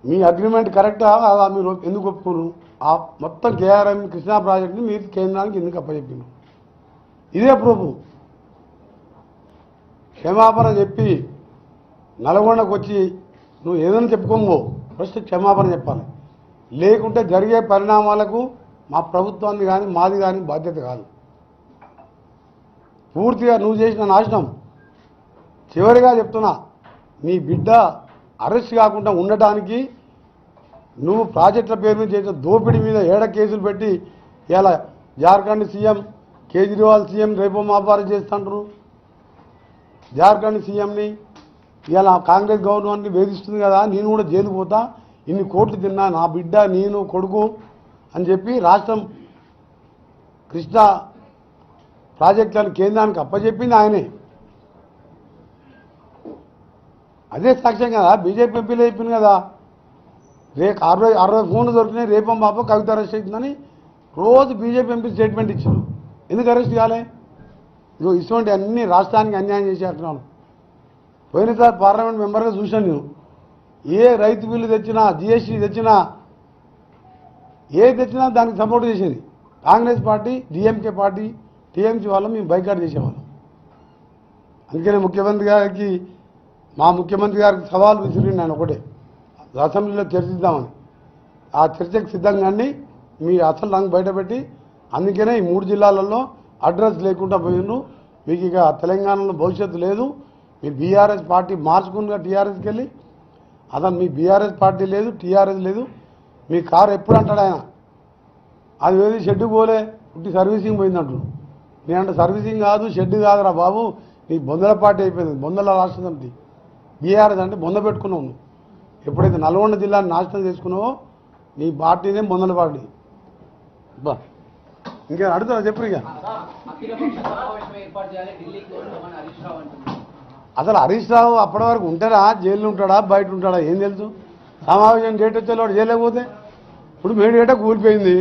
మీ agreement కరెక్టా కాదా? మీరు ఎందుకు ఒప్పుకోరు? ఆ మొత్తం కేఆర్ఎం కృష్ణా ప్రాజెక్టుని మీరు కేంద్రానికి ఎందుకు అప్పచెప్పారు? ఇదే ప్రూఫ్. క్షమాపణ చెప్పి నల్గొండకు వచ్చి నువ్వు ఏదైనా చెప్పుకోమో ఫస్ట్ క్షమాపణ చెప్పాలి. లేకుంటే జరిగే పరిణామాలకు మా ప్రభుత్వాన్ని కానీ మాది కానీ బాధ్యత కాదు. పూర్తిగా నువ్వు చేసిన నాశనం. చివరిగా చెప్తున్నా, నీ బిడ్డ అరెస్ట్ కాకుండా ఉండటానికి నువ్వు ప్రాజెక్టుల పేరు మీద చేసిన దోపిడీ మీద 7 కేసులు పెట్టి ఇలా జార్ఖండ్ సీఎం కేజ్రీవాల్ సీఎం రేపో మాపో అరెస్ట్ చేస్తుంటారు. జార్ఖండ్ సీఎంని ఇలా కాంగ్రెస్ గవర్నమెంట్ని వేధిస్తుంది కదా, నేను కూడా జైలు పోతా, ఇన్ని కోట్లు తిన్నా, నా బిడ్డ నేను కొడుకు అని చెప్పి రాష్ట్రం కృష్ణా ప్రాజెక్టులను కేంద్రానికి అప్పచెప్పింది ఆయనే. అదే సాక్ష్యం కదా, బీజేపీ ఎంపీలు చెప్పింది కదా, రేపు 60 ఫోన్లు దొరికినాయి, రేపం బాబా కవిత అరెస్ట్ అవుతుందని రోజు బీజేపీ ఎంపీ స్టేట్మెంట్ ఇచ్చారు. ఎందుకు అరెస్ట్ కాలే? ఇదిగో ఇటువంటి అన్ని రాష్ట్రానికి అన్యాయం చేసేస్తున్నాను. పోయినసారి పార్లమెంట్ మెంబర్గా చూశాను నేను. ఏ రైతు బిల్లు తెచ్చినా, జిఎస్టీ తెచ్చినా, ఏది తెచ్చినా దానికి సపోర్ట్ చేసేది Congress party, DMK party, TMC వాళ్ళు మేము బైకాట్ చేసేవాళ్ళం. అందుకనే మా ముఖ్యమంత్రి గారికి సవాల్ విసిరి నేను ఒకటే, అసెంబ్లీలో చర్చిద్దామని. ఆ చర్చకు సిద్ధంగానే మీ అసలు రంగు బయటపెట్టి, అందుకనే ఈ 3 జిల్లాలలో అడ్రస్ లేకుండా పోయినరు. మీకు ఇక తెలంగాణలో భవిష్యత్తు లేదు. మీ బీఆర్ఎస్ పార్టీ మార్చుకునిగా టీఆర్ఎస్కి వెళ్ళి, అతను మీ బీఆర్ఎస్ పార్టీ లేదు, టీఆర్ఎస్ లేదు. మీ కారు ఎప్పుడు అంటాడు ఆయన, అది వేది షెడ్డు పోలే, పుట్టి సర్వీసింగ్ పోయిందంటాడు. నేనంటే సర్వీసింగ్ కాదు, షెడ్ కాదురా బాబు, నీ బొందల పార్టీ అయిపోయింది, బొందల రాష్ట్ర సమితి. బీఆర్ఎస్ అంటే బొంద పెట్టుకున్నావు నువ్వు. ఎప్పుడైతే నల్గొండ జిల్లాని నాశనం చేసుకున్నావో నీ పార్టీనే బొందల పార్టీ. బా ఇంకా అడుగుతున్నా చెప్పు. ఇక అసలు హరీష్ రావు అప్పటి వరకు ఉంటాడా, జైల్లో ఉంటాడా, బయట ఉంటాడా, ఏం తెలుసు? సమావేశం డేట్ వచ్చేవాడు జైలు లేకపోతే ఇప్పుడు మేడిగడ్డ కూలిపోయింది.